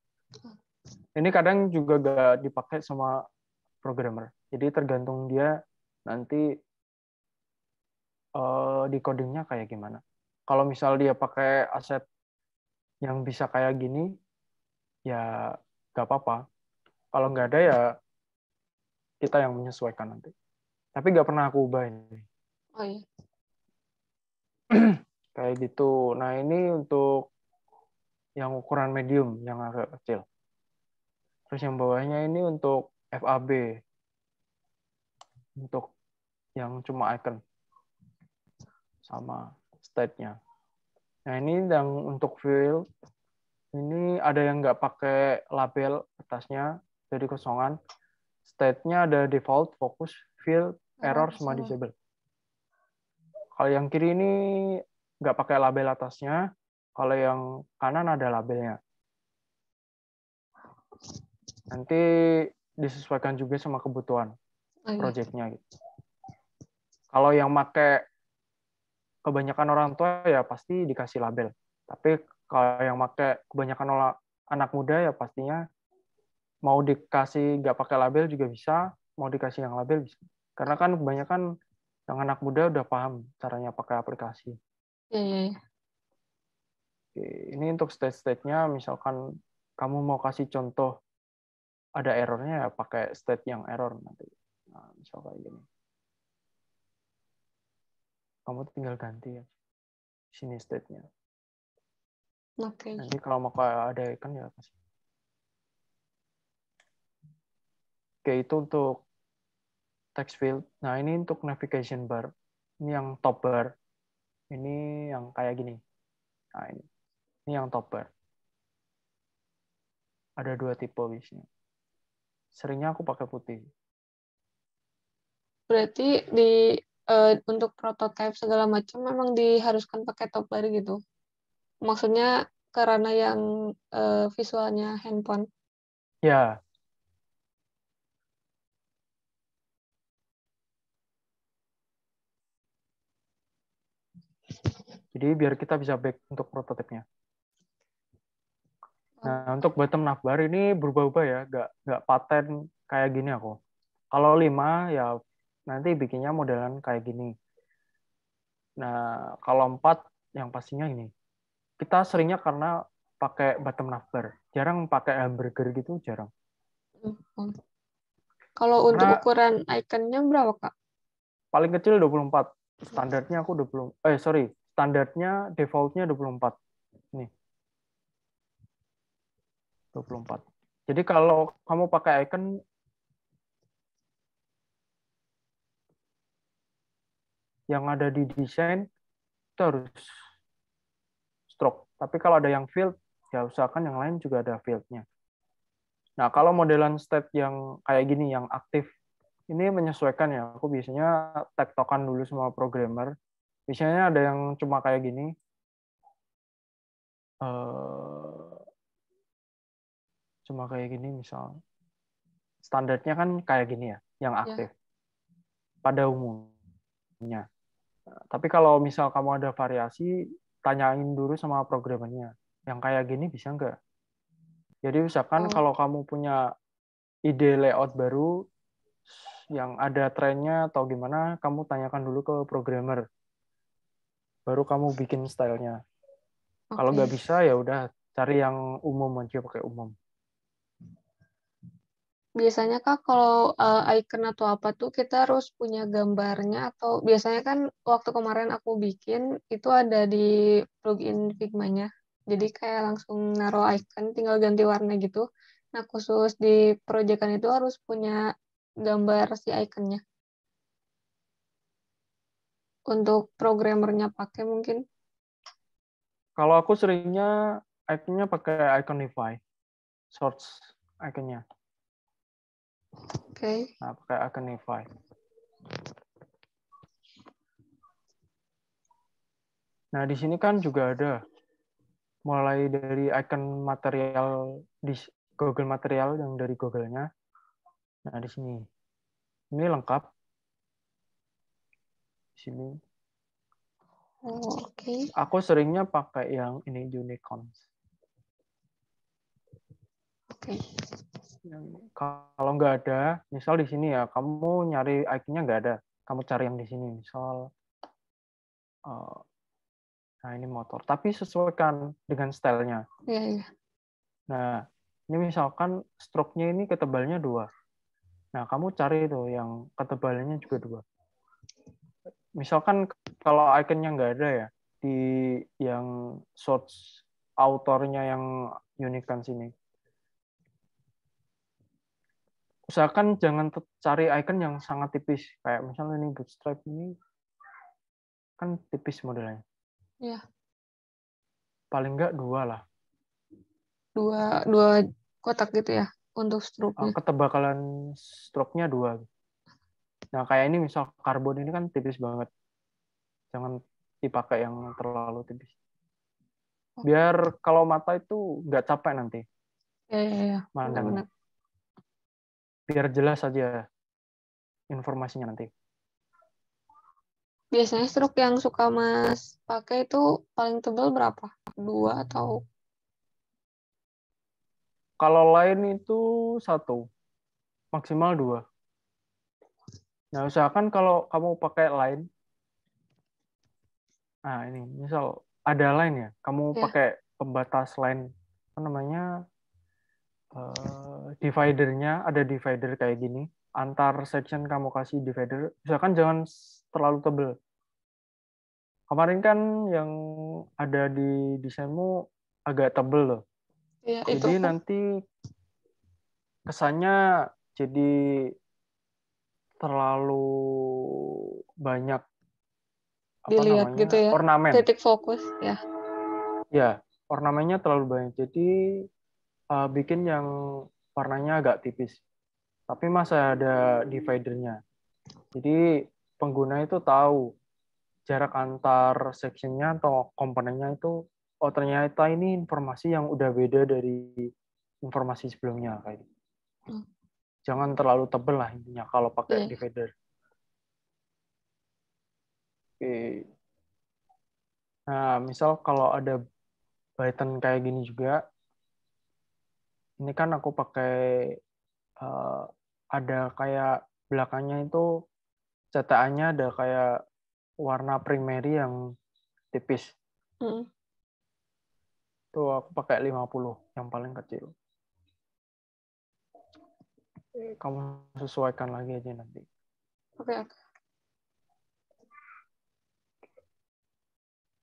Speaker 1: Ini kadang juga gak dipakai sama programmer. Jadi tergantung dia nanti di codingnya kayak gimana. Kalau misal dia pakai aset yang bisa kayak gini, ya nggak apa-apa. Kalau nggak ada ya kita yang menyesuaikan nanti. Tapi nggak pernah aku ubah ini.
Speaker 2: Oh iya.
Speaker 1: Kayak gitu. Nah ini untuk yang ukuran medium, yang agak kecil. Terus yang bawahnya ini untuk FAB. Untuk yang cuma icon. Sama state-nya. Nah ini yang untuk field. Ini ada yang nggak pakai label atasnya. Jadi kosongan. State-nya ada default, focus, field, error, sama disable. Kalau yang kiri ini nggak pakai label atasnya. Kalau yang kanan ada labelnya. Nanti disesuaikan juga sama kebutuhan project-nya. Gitu. Kalau yang pakai kebanyakan orang tua ya pasti dikasih label. Tapi kalau yang pakai kebanyakan anak muda ya pastinya mau dikasih nggak pakai label juga bisa, mau dikasih yang label bisa. Karena kan kebanyakan yang anak muda udah paham caranya pakai aplikasi.
Speaker 2: Iya.
Speaker 1: Oke, ini untuk state-state-nya, misalkan kamu mau kasih contoh ada errornya ya pakai state yang error nanti. Nah, misal kayak gini. Kamu tinggal ganti ya sini state-nya.
Speaker 2: Oke.
Speaker 1: Nanti kalau mau ada icon ya kasih. Oke, itu untuk text field. Nah, ini untuk navigation bar. Ini yang top bar. Ini yang kayak gini. Nah, ini. Ini yang top bar. Ada 2 tipe biasanya. Seringnya aku pakai putih.
Speaker 2: Berarti untuk prototipe segala macam memang diharuskan pakai top bar gitu. Maksudnya karena yang visualnya handphone.
Speaker 1: Ya. Jadi biar kita bisa back untuk prototipenya. Nah, untuk bottom navbar ini berubah-ubah ya, nggak paten kayak gini aku. Kalau 5 ya nanti bikinnya modelan kayak gini. Nah, kalau 4 yang pastinya ini. Kita seringnya karena pakai bottom navbar. Jarang pakai hamburger gitu, jarang.
Speaker 2: Kalau untuk
Speaker 1: Karena
Speaker 2: ukuran ikonnya berapa, Kak?
Speaker 1: paling kecil 24. Standarnya aku 20. Standarnya defaultnya 24. Nih, 24. Jadi kalau kamu pakai icon yang ada di desain itu harus stroke. Tapi kalau ada yang field, ya usahakan yang lain juga ada fieldnya. Nah, kalau modelan state yang kayak gini, yang aktif, ini menyesuaikan ya. Aku biasanya tektokan dulu sama programmer. Biasanya ada yang cuma kayak gini. Cuma kayak gini misal. Standarnya kan kayak gini ya, yang aktif. Pada umumnya. Tapi kalau misal kamu ada variasi, tanyain dulu sama programmernya. Yang kayak gini bisa nggak? Jadi misalkan kalau kamu punya ide layout baru, yang ada trennya atau gimana, kamu tanyakan dulu ke programmer. Baru kamu bikin stylenya. Kalau nggak bisa, ya udah cari yang umum aja, pakai umum.
Speaker 2: Biasanya Kak kalau icon atau apa tuh kita harus punya gambarnya atau biasanya kan waktu kemarin aku bikin itu ada di plugin Figma-nya. Jadi kayak langsung naruh icon tinggal ganti warna gitu. Nah, khusus di proyekan itu harus punya gambar si iconnya. Untuk programmernya pakai mungkin.
Speaker 1: Kalau aku seringnya iconnya pakai Iconify, source iconnya.
Speaker 2: Oke.
Speaker 1: Nah, pakai Iconify. Nah, di sini kan juga ada mulai dari icon material di Google Material yang dari Google-nya. Nah, di sini. Ini lengkap. Di sini.
Speaker 2: Oke.
Speaker 1: Aku seringnya pakai yang ini Unicorns.
Speaker 2: Oke.
Speaker 1: Kalau nggak ada, misal di sini ya, kamu nyari iconnya nggak ada, kamu cari yang di sini, misal, nah ini motor, tapi sesuaikan dengan stylenya.
Speaker 2: Iya, iya.
Speaker 1: Nah, ini misalkan stroke-nya ini ketebalnya 2. Nah, kamu cari itu yang ketebalannya juga 2. Misalkan kalau iconnya nggak ada ya, di yang source autornya yang Unicorn sini. Usahakan jangan cari icon yang sangat tipis. Kayak misalnya ini Bootstrap ini kan tipis modelnya.
Speaker 2: Iya.
Speaker 1: Paling nggak 2 lah.
Speaker 2: Dua kotak gitu ya untuk stroke-nya.
Speaker 1: Ketebalan stroke-nya 2. Nah, kayak ini misal karbon ini kan tipis banget. Jangan dipakai yang terlalu tipis. Biar kalau mata itu nggak capek nanti
Speaker 2: Iya, iya, iya.
Speaker 1: mandangnya.
Speaker 2: Benar-benar.
Speaker 1: Biar jelas saja informasinya nanti.
Speaker 2: Biasanya stroke yang suka Mas pakai itu paling tebal berapa? 2 atau?
Speaker 1: Kalau lain itu 1, maksimal 2. Nah, usahakan kalau kamu pakai line, nah ini misal ada line ya, kamu
Speaker 2: Ya,
Speaker 1: pakai pembatas line, apa namanya, dividernya, ada divider kayak gini, antar section kamu kasih divider, usahakan jangan terlalu tebal. Kemarin kan yang ada di desainmu agak tebal loh.
Speaker 2: ya itu
Speaker 1: Jadi
Speaker 2: aku
Speaker 1: nanti kesannya jadi terlalu banyak apa
Speaker 2: dilihat gitu
Speaker 1: namanya
Speaker 2: ya.
Speaker 1: ornamen.
Speaker 2: Titik fokus ya.
Speaker 1: Ya, ornamennya terlalu banyak. Jadi bikin yang warnanya agak tipis. Tapi masih ada dividernya. Jadi pengguna itu tahu jarak antar sectionnya atau komponennya itu, oh ternyata ini informasi yang udah beda dari informasi sebelumnya kayak gitu.
Speaker 2: Hmm.
Speaker 1: Jangan terlalu tebel lah intinya kalau pakai
Speaker 2: Iya.
Speaker 1: divider. Oke. Nah, misal kalau ada button kayak gini juga, ini kan aku pakai eh, ada kayak belakangnya itu cetakannya ada kayak warna primary yang tipis.
Speaker 2: Hmm.
Speaker 1: Tuh aku pakai 50 yang paling kecil. Kamu sesuaikan lagi aja nanti.
Speaker 2: Oke, oke.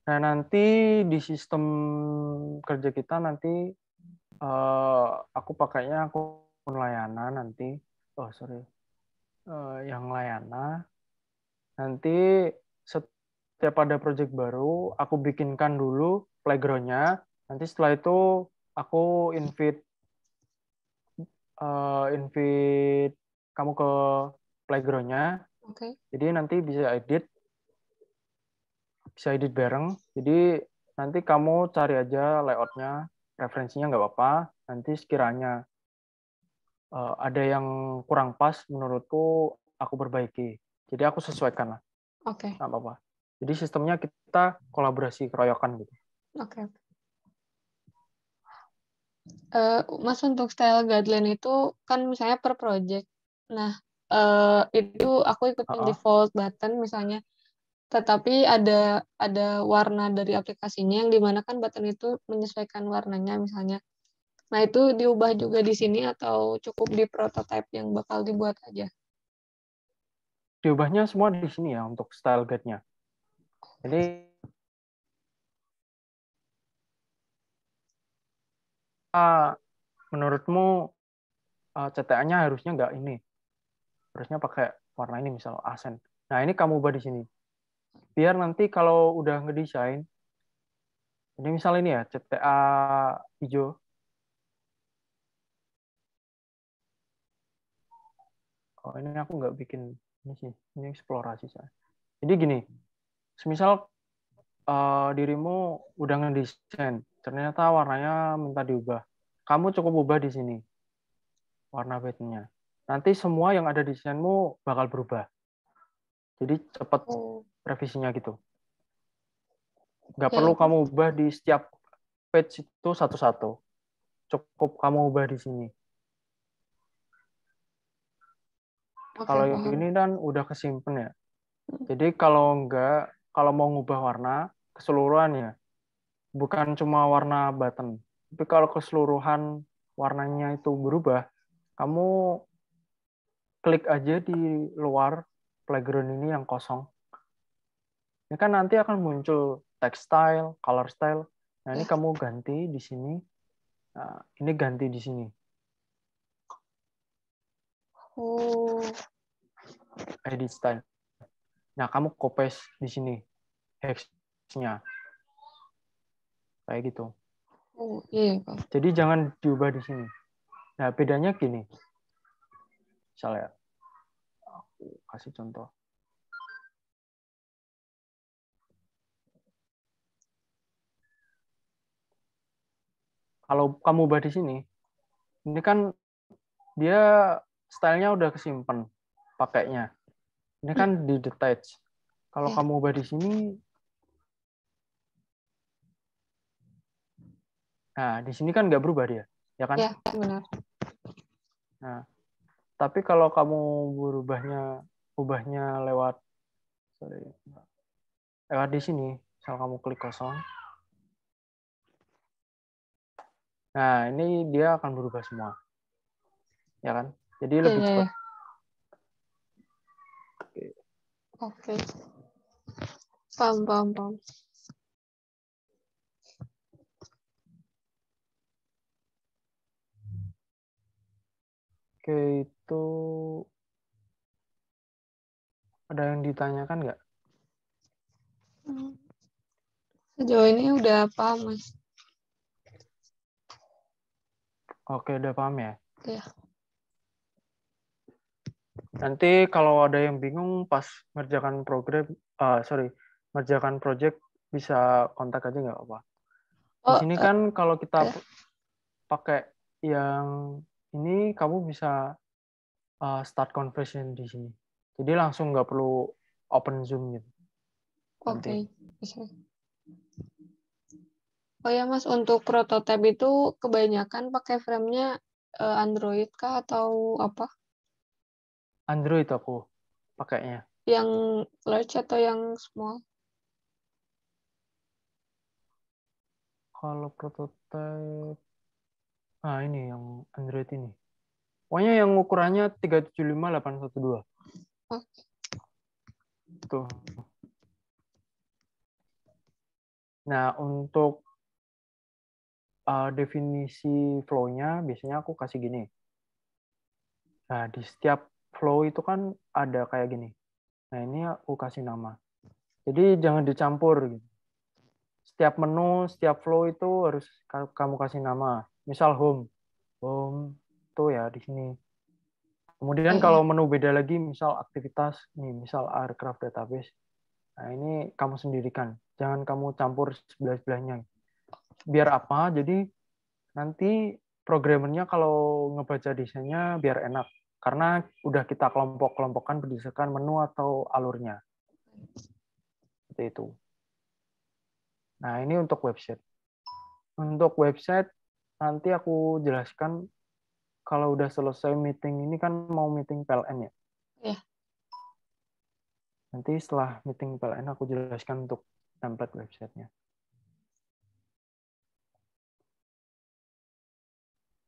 Speaker 1: Nah, nanti di sistem kerja kita nanti aku pakainya akun layanan nanti. Oh, sorry. Yang layanan. Nanti setiap ada project baru, aku bikinkan dulu playground-nya. Nanti setelah itu aku invite kamu ke playground-nya.
Speaker 2: Oke.
Speaker 1: Jadi nanti bisa edit bareng. Jadi nanti kamu cari aja layout-nya, referensinya nggak apa-apa. Nanti sekiranya ada yang kurang pas, menurutku aku perbaiki. Jadi aku sesuaikan lah,
Speaker 2: Oke.
Speaker 1: nggak apa-apa. Jadi sistemnya kita kolaborasi keroyokan gitu.
Speaker 2: Oke. Mas untuk style guideline itu kan misalnya per project. Nah, itu aku ikutin
Speaker 1: Uh-uh.
Speaker 2: default button misalnya. Tetapi ada warna dari aplikasinya yang dimana kan button itu menyesuaikan warnanya misalnya. Nah, itu diubah juga di sini atau cukup di prototype yang bakal dibuat aja?
Speaker 1: Diubahnya semua di sini ya untuk style guide-nya. Jadi menurutmu CTA-nya harusnya nggak ini, harusnya pakai warna ini misal asen. Nah ini kamu ubah di sini. Biar nanti kalau udah ngedesain, ini misal ini ya CTA hijau. Oh ini aku nggak bikin ini sih, ini eksplorasi saya. Jadi gini, semisal dirimu udah ngedesain, ternyata warnanya minta diubah. Kamu cukup ubah di sini warna bednya. Nanti semua yang ada di desainmu bakal berubah. Jadi cepat
Speaker 2: Oh,
Speaker 1: revisinya gitu. Nggak
Speaker 2: ya
Speaker 1: perlu
Speaker 2: itu.
Speaker 1: kamu ubah di setiap page itu satu-satu. Cukup kamu ubah di sini.
Speaker 2: Oke,
Speaker 1: Kalau
Speaker 2: paham.
Speaker 1: ini kan udah kesimpan ya. Jadi kalau mau ngubah warna keseluruhan ya, bukan cuma warna button. Tapi kalau keseluruhan warnanya itu berubah, kamu klik aja di luar playground ini yang kosong. Ini kan nanti akan muncul text style, color style. Nah, ini
Speaker 2: Ya.
Speaker 1: kamu ganti di sini. Nah, ini ganti di sini.
Speaker 2: Oh,
Speaker 1: Edit style. Nah, kamu copy di sini. Hex-nya. Kayak gitu.
Speaker 2: oh iya, Kak.
Speaker 1: Jadi jangan diubah di sini. Nah, bedanya gini. Misalnya, aku kasih contoh. Kalau kamu ubah di sini, ini kan dia stylenya udah kesimpan pakainya. Ini
Speaker 2: Hmm,
Speaker 1: kan di detach. Kalau
Speaker 2: ya,
Speaker 1: kamu ubah di sini, nah di sini kan nggak berubah dia, ya kan?
Speaker 2: ya, benar.
Speaker 1: Nah, tapi kalau kamu ubahnya lewat, sorry, lewat di sini, misal kamu klik kosong, nah ini dia akan berubah semua, ya kan? Jadi
Speaker 2: Iya,
Speaker 1: lebih
Speaker 2: iya,
Speaker 1: cepat.
Speaker 2: iya. Oke. Paham, paham, paham.
Speaker 1: Oke, itu ada yang ditanyakan nggak?
Speaker 2: Hmm. Sejauh ini udah paham, Mas.
Speaker 1: Oke, udah paham ya.
Speaker 2: Iya.
Speaker 1: Nanti kalau ada yang bingung pas ngerjakan ngerjakan project bisa kontak aja nggak apa. Di
Speaker 2: Oh,
Speaker 1: sini kan kalau kita
Speaker 2: oke.
Speaker 1: pakai yang ini, kamu bisa start conversation di sini. Jadi langsung nggak perlu open Zoom gitu nanti.
Speaker 2: Oke. Bisa. Oh ya, Mas, untuk prototipe itu kebanyakan pakai frame-nya Android kah atau apa?
Speaker 1: Android aku pakainya.
Speaker 2: Yang large atau yang small?
Speaker 1: Kalau prototype, ini yang Android ini. Pokoknya yang ukurannya 375/812.
Speaker 2: Oh,
Speaker 1: Tuh. Nah, untuk definisi flow-nya biasanya aku kasih gini. Nah, di setiap flow itu kan ada kayak gini. Nah, ini aku kasih nama. Jadi jangan dicampur gitu. Setiap menu, setiap flow itu harus kamu kasih nama. Misal home. Home itu ya di sini.
Speaker 2: iya,
Speaker 1: Kemudian
Speaker 2: iya.
Speaker 1: kalau menu beda lagi, misal aktivitas, nih, misal aircraft database. Nah, ini kamu sendirikan. Jangan kamu campur sebelah-sebelahnya. Biar apa? Jadi nanti programmernya kalau ngebaca desainnya biar enak. Karena udah kita kelompok-kelompokkan berdasarkan menu atau alurnya. Seperti itu. Nah, ini untuk website. Untuk website, nanti aku jelaskan kalau udah selesai meeting ini kan mau meeting PLN ya.
Speaker 2: Iya.
Speaker 1: Nanti setelah meeting PLN aku jelaskan untuk template websitenya.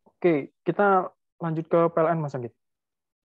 Speaker 1: Oke, kita lanjut ke PLN Mas Anggit.